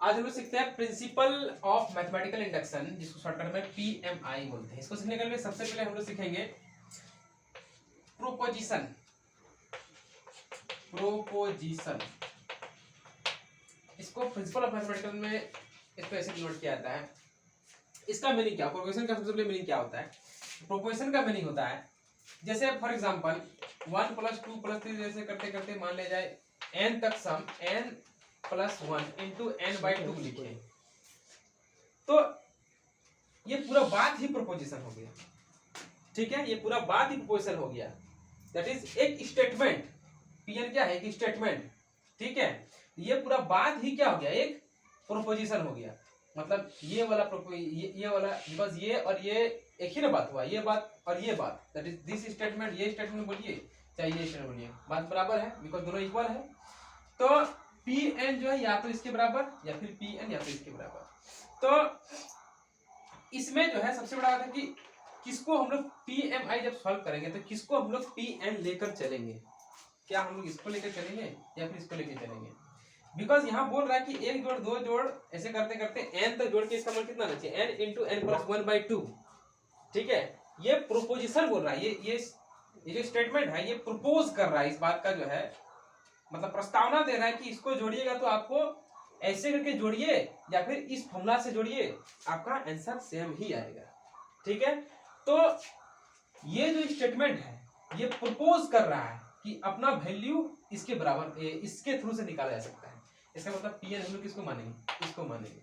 आज हम लोग सीखते हैं प्रिंसिपल ऑफ मैथमेटिकल इंडक्शन, जिसको शॉर्टकट में पीएमआई बोलते हैं। इसको सीखने के लिए सबसे पहले हम लोग सीखेंगे प्रोपोजिशन। इसको प्रिंसिपल ऑफ मैथमेटिकल में इसको ऐसे डिनोट किया जाता है। इसका मीनिंग क्या, प्रोपोजिशन का सबसे पहले मीनिंग क्या होता है? प्रोपोजिशन का मीनिंग होता है जैसे फॉर एग्जांपल 1 + 2 + 3 जैसे करते करते मान लिया जाए n तक सम n + 1 × n/2 लिखे, तो ये पूरा बात ही प्रोपोजिशन हो गया। ठीक है, ये पूरा बात ही प्रोपोजिशन हो गया। दैट इज एक स्टेटमेंट। पीएन क्या है? एक स्टेटमेंट। ठीक है, ये पूरा बात ही क्या हो गया? एक प्रोपोजिशन हो गया। मतलब ये वाला ये वाला बस ये और ये एक ही ना बात हुआ, ये बात और ये बात, दैट इज दिस स्टेटमेंट, ये स्टेटमेंट बोलिए चाहे ये स्टेटमेंट बोलिए, बात बराबर है बिकॉज दोनों इक्वल है। तो पी एन जो है या तो इसके बराबर या फिर पी एन या फिर इसके बराबर। तो इसमें जो है सबसे बड़ा बात है कि किसको हम लोग पी एम आई जब सॉल्व करेंगे तो किसको हम लोग पी एन लेकर चलेंगे। क्या हम लोग इसको लेकर चलेंगे या फिर इसको लेकर चलेंगे? बिकॉज यहाँ बोल रहा है कि 1 जोड़ 2 जोड़ ऐसे करते करते n तक जोड़ के इसका मान कितना बचे? n × n + 1/2। ठीक है, ये प्रोपोजिशन बोल रहा है। ये जो स्टेटमेंट है ये प्रपोज कर रहा है, इस बात का जो है मतलब प्रस्तावना दे रहा है कि इसको जोड़िएगा तो आपको ऐसे करके जोड़िए या फिर इस फॉर्मूला से जोड़िए, आपका आंसर सेम ही आएगा। ठीक है, तो ये जो स्टेटमेंट है ये प्रपोज कर रहा है कि अपना वैल्यू इसके बराबर इसके थ्रू से निकाला जा सकता है। इसका मतलब पीएन हम लोग किसको मानेंगे? इसको मानेंगे।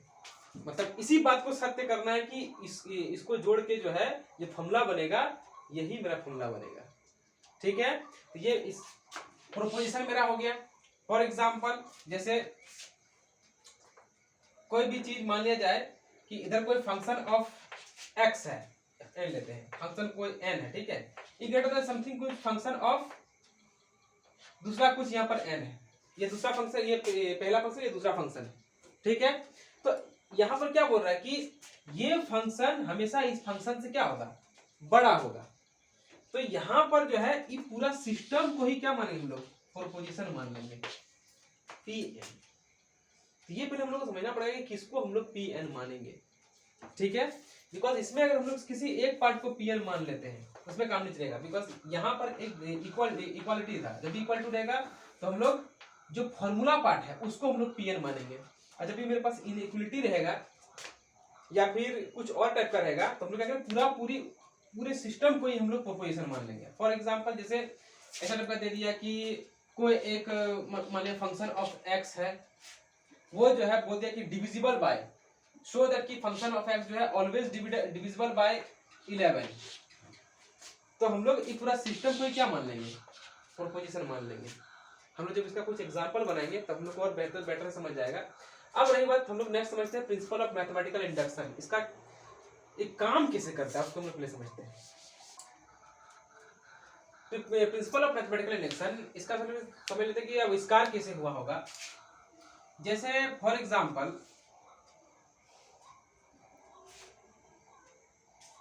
मतलब इसी बात को सत्य करना है कि इसको जोड़ के जो है ये फॉर्मूला बनेगा, यही मेरा फॉर्मूला बनेगा। ठीक है, तो ये इस प्रोपोजिशन मेरा हो गया। फॉर एग्जांपल जैसे कोई भी चीज मान लिया जाए कि इधर कोई फंक्शन ऑफ एक्स है, एन लेते हैं, फंक्शन कोई एन है। ठीक है, ये ग्रेटर देन समथिंग कोई फंक्शन ऑफ दूसरा कुछ यहाँ पर एन है, ये दूसरा फंक्शन, ये पहला फंक्शन, ये दूसरा फंक्शन है। ठीक है, तो यहाँ पर क्या बोल रहा है कि ये फंक्शन हमेशा इस फंक्शन से क्या होगा? बड़ा होगा। तो यहाँ पर जो है ये पूरा सिस्टम को ही क्या मानेंगे हम लोग? प्रोपोजिशन मान लेंगे, पी एन। तो ये पहले हम लोग को समझना पड़ेगा कि किसको हम लोग पी एन मानेंगे। ठीक है, बिकॉज इसमें अगर हम लोग किसी एक पार्ट को पी एन मान लेते हैं उसमें काम नहीं चलेगा। बिकॉज यहाँ पर एक इक्वालिटी था, जब इक्वल टू रहेगा तो हम लोग जो फॉर्मूला पार्ट है उसको हम लोग पी एन मानेंगे, और जब भी मेरे पास इनइक्वलिटी रहेगा या फिर कुछ और टाइप का रहेगा तो हम लोग क्या करेंगे? पूरे सिस्टम को ही हम लोग प्रोपोजिशन मान लेंगे। फॉर एग्जाम्पल जैसे ऐसा टाइप का दे दिया कि कोई एक मान लिया फंक्शन ऑफ एक्स है, वो जो है बोल दिया कि डिविजिबल बाय, शो दैट कि फंक्शन ऑफ एक्स जो है ऑलवेज डिविजिबल बाय 11। तो हम लोग इस पूरा सिस्टम को क्या मान लेंगे? प्रोपोजिशन मान लेंगे। हम लोग जब इसका कुछ एग्जांपल बनाएंगे तब हम लोग को और बेटर समझ जाएगा। अब रही बात, हम लोग नेक्स्ट समझते हैं प्रिंसिपल ऑफ मैथमेटिकल इंडक्शन। इसका एक काम कैसे करता है उसको हम लोग पहले समझते हैं। तो प्रिंसिपल ऑफ मैथमेटिकल इंडक्शन इसका समझ लेते हैं कि आविष्कार कैसे हुआ होगा। जैसे फॉर एग्जांपल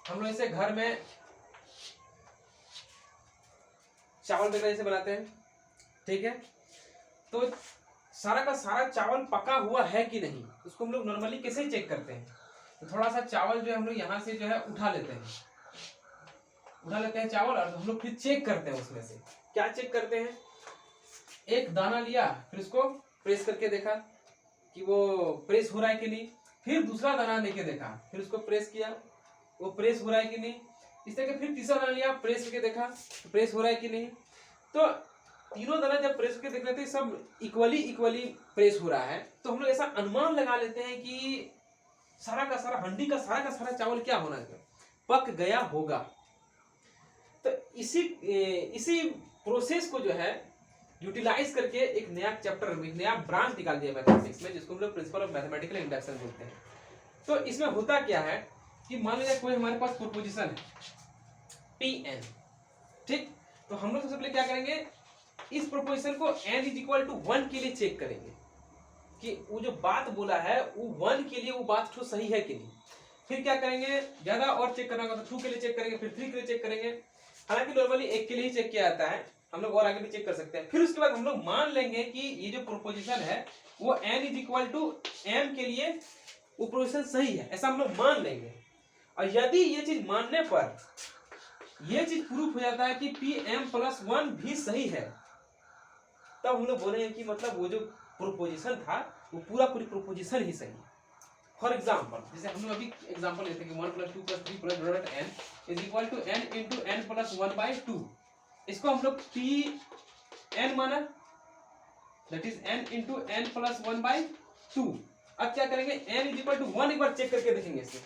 हम लोग ऐसे घर में चावल वगैरह जैसे बनाते हैं। ठीक है, तो सारा का सारा चावल पका हुआ है कि नहीं उसको हम लोग नॉर्मली कैसे चेक करते हैं? तो थोड़ा सा चावल जो है हम लोग यहाँ से जो है उठा लेते हैं चावल, और हम लोग फिर चेक करते हैं उसमें से। क्या चेक करते हैं? एक दाना लिया, फिर उसको प्रेस करके देखा कि वो प्रेस हो रहा है कि नहीं, फिर दूसरा दाना लेके देखा, फिर उसको प्रेस किया, वो प्रेस हो रहा है कि नहीं, इस तरह फिर तीसरा दाना लिया, प्रेस करके देखा तो प्रेस हो रहा है कि नहीं। तो तीनों दाना जब प्रेस करके देख लेते हैं सब इक्वली प्रेस हो रहा है, तो हम लोग ऐसा अनुमान लगा लेते हैं कि सारा का सारा हंडी का सारा चावल क्या होना है? पक गया होगा। तो इसी प्रोसेस को जो है यूटिलाइज करके एक नया चैप्टर, एक नया ब्रांच निकाल दिया मैथमेटिक्स में, जिसको हम लोग प्रिंसिपल ऑफ मैथमेटिकल इंडक्शन बोलते हैं। तो इसमें होता क्या है कि मान लीजिए कोई हमारे पास प्रोपोजिशन है पी एन। ठीक, तो हम लोग सबसे पहले क्या करेंगे? इस प्रोपोजिशन को n = 1 के लिए चेक करेंगे कि वो जो बात बोला है वो 1 के लिए वो बात तो सही है कि नहीं। फिर क्या करेंगे? ज्यादा और चेक करना होगा तो 2 के लिए चेक करेंगे, फिर 3 के लिए चेक करेंगे। हालांकि नॉर्मली 1 के लिए ही चेक किया जाता है, हम लोग और आगे भी चेक कर सकते हैं। फिर उसके बाद हम लोग मान लेंगे कि ये जो प्रोपोजिशन है वो n is equal to m के लिए वो प्रोपोजिशन सही है, ऐसा हम लोग मान लेंगे। और यदि ये चीज मानने पर ये चीज प्रूफ हो जाता है कि Pm+1 भी सही है, तब हम लोग बोलेंगे कि मतलब वो जो प्रोपोजिशन था वो पूरी प्रोपोजिशन ही सही है। फॉर एग्जाम्पल, जैसे हम लोग अभी एग्जाम्पल लेते हैं कि 1 + 2 + 3 + n is equal to n into n+1/2। इसको हम लोग Pn माना, that is n into n+1/2। अब क्या करेंगे, n इज इक्वल टू 1 एक बार चेक करके देखेंगे इसे।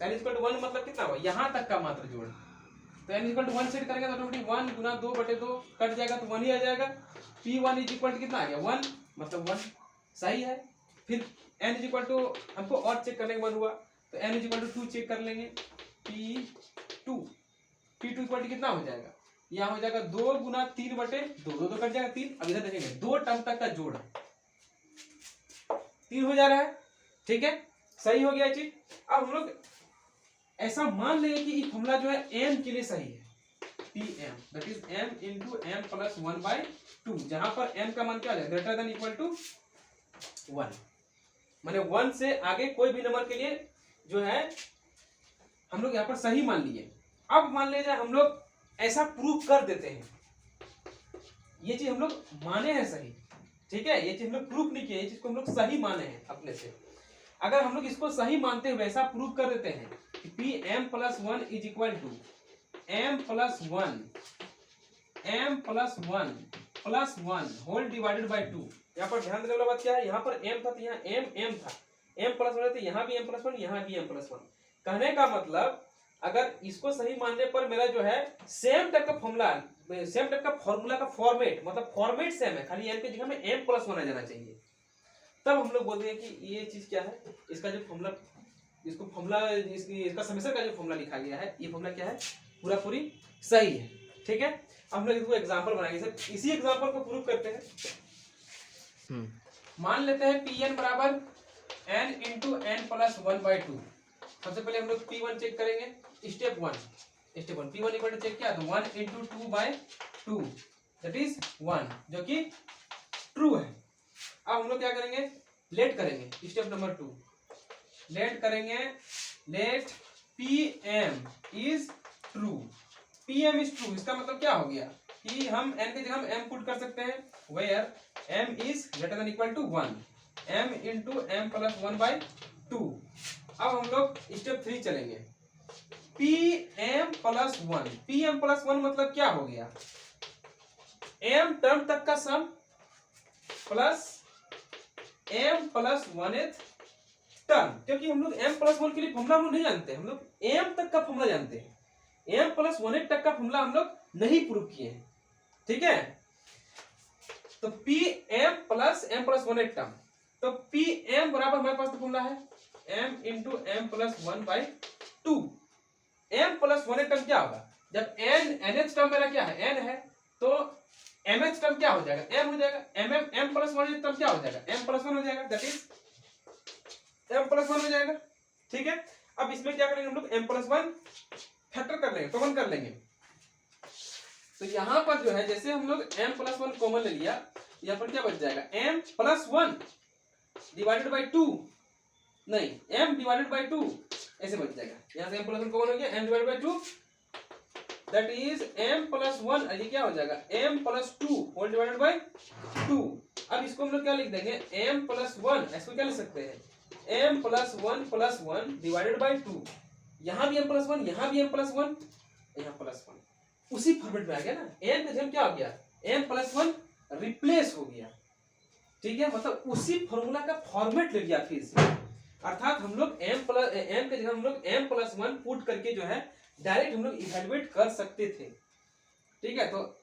n इज इक्वल टू 1 मतलब कितना हुआ, यहाँ तक का मात्र जोड़। तो n is equal to 1 set करेंगे तो ऑटोमेटिक 1 गुना 2/2 कट जाएगा तो 1 ही आ जाएगा। P1 इज इक्वल टू कितना आ गया, 1 मतलब 1 सही है। फिर n इज इक्वल टू हमको और चेक करने के मन हुआ तो n is equal to 2 check कर लेंगे। P2 इक्वल टू कितना हो जाएगा, यहाँ हो जाएगा 2 गुना 3/2, 2 कट जाएगा 3। अब इधर देखेंगे 2 टर्म तक का जोड़ 3 हो जा रहा है, ठीक है, सही हो गया चीज। अब हम लोग ऐसा मान लेंगे कि ये फॉर्मूला जो है m के लिए सही है, Pm that is m into m+1/2, जहां पर m का मान क्या हो जाएगा, ग्रेटर देन इक्वल टू 1, माने 1 से आगे कोई भी नंबर के लिए जो है हम लोग यहाँ पर सही मान लिए। अब मान लीजिए हम लोग ऐसा प्रूफ कर देते हैं, ये चीज हम लोग माने हैं सही, ठीक है, ये चीज हम लोग प्रूफ नहीं किए, ये चीज को हम लोग सही माने हैं अपने से। अगर हम लोग इसको सही मानते हुए ऐसा प्रूफ कर देते हैं कि Pm+1 is equal to m+1 whole divided by 2। यहाँ पर ध्यान देने वाला बात क्या है, यहाँ पर m था तो यहाँ m था, m+1 तो यहाँ भी m+1, यहाँ भी m+1। कहने का मतलब अगर इसको सही मानने पर मेरा जो है सेम टाइप का फॉर्मूला का फॉर्मेट, मतलब फॉर्मेट सेम है, खाली m की जगह में m+1 आ जाना चाहिए, तब हम लोग बोलते हैं कि ये चीज क्या है, इसका जो फॉर्मूला, इसका समेशन का जो फॉर्मूला लिखा गया है, ये फॉर्मूला क्या है, पूरी सही है, ठीक है। अब हम लोग इसको एग्जांपल बनाएंगे, इसी एग्जांपल को प्रूव करते हैं। मान लेते हैं Pn बराबर n इंटू n+1/2। सबसे पहले हम लोग P1 चेक करेंगे, step 1 P1 equal to check किया तो 1 इंटू 2/2 दैट इज 1, जो कि ट्रू है। अब हम लोग क्या करेंगे, लेट करेंगे, स्टेप नंबर 2 लेट करेंगे, let Pm is true. Pm is true, इसका मतलब क्या हो गया कि हम n की जगह m पुट कर सकते हैं, where m is greater than equal to 1, m into m+1/2। अब हम लोग स्टेप 3 चलेंगे, Pm+1 मतलब क्या हो गया, m टर्म तक का सम प्लस m+1th टर्म, क्योंकि हम लोग m+1 के लिए फॉर्मूला हम लोग नहीं जानते, हम लोग m तक का फॉर्मूला जानते हैं, m+1th तक का फॉर्मूला हम लोग नहीं प्रूव किए हैं, ठीक है। तो Pm+m+1th टर्म, तो Pm बराबर हमारे पास तो फॉर्मूला है m into m+1/2। m+1th term क्या होगा, जब nth टर्म मेरा क्या है, n है, तो mth टर्म क्या हो जाएगा, m हो जाएगा, m+1th टर्म क्या हो जाएगा, m+1 हो जाएगा, दैट इज m+1 हो जाएगा, ठीक है। अब इसमें क्या करेंगे हम लोग, m+1 फैक्टर कर लेंगे, कॉमन कर लेंगे। तो यहाँ पर जो है जैसे हम लोग m+1 कॉमन ले लिया, यहाँ पर क्या बच जाएगा, m+1 डिवाइडेड बाई 2, नहीं m डिवाइडेड बाई 2 ऐसे बच जाएगा। यहाँ से m+1 कॉमन हो गया, m divided by 2 that is m+1, ये क्या हो जाएगा, m+2 होल डिवाइडेड बाई 2। अब इसको हम लोग क्या लिख देंगे, m+1, इसको क्या लिख सकते हैं, m+1 डिवाइडेड बाई 2, यहाँ भी m+1, यहाँ भी m+1, यहाँ +1, उसी फॉर्मेट में आ गया ना, n का जगह क्या हो गया, m+1 रिप्लेस हो गया, ठीक है, मतलब उसी फॉर्मूला का फॉर्मेट ले लिया फिर से, अर्थात हम लोग m के जगह हम लोग m+1 पुट करके जो है डायरेक्ट हम लोग इवैल्यूएट कर सकते थे, ठीक है। तो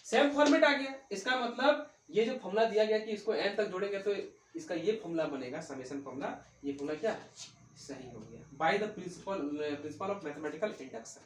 सेम फॉर्मेट आ गया, इसका मतलब ये जो फॉर्मूला दिया गया कि इसको n तक जोड़ेंगे तो इसका ये फॉर्मूला बनेगा, समेशन फॉर्मूला, ये फॉर्मूला क्या है, सही हो गया by the principle of mathematical induction.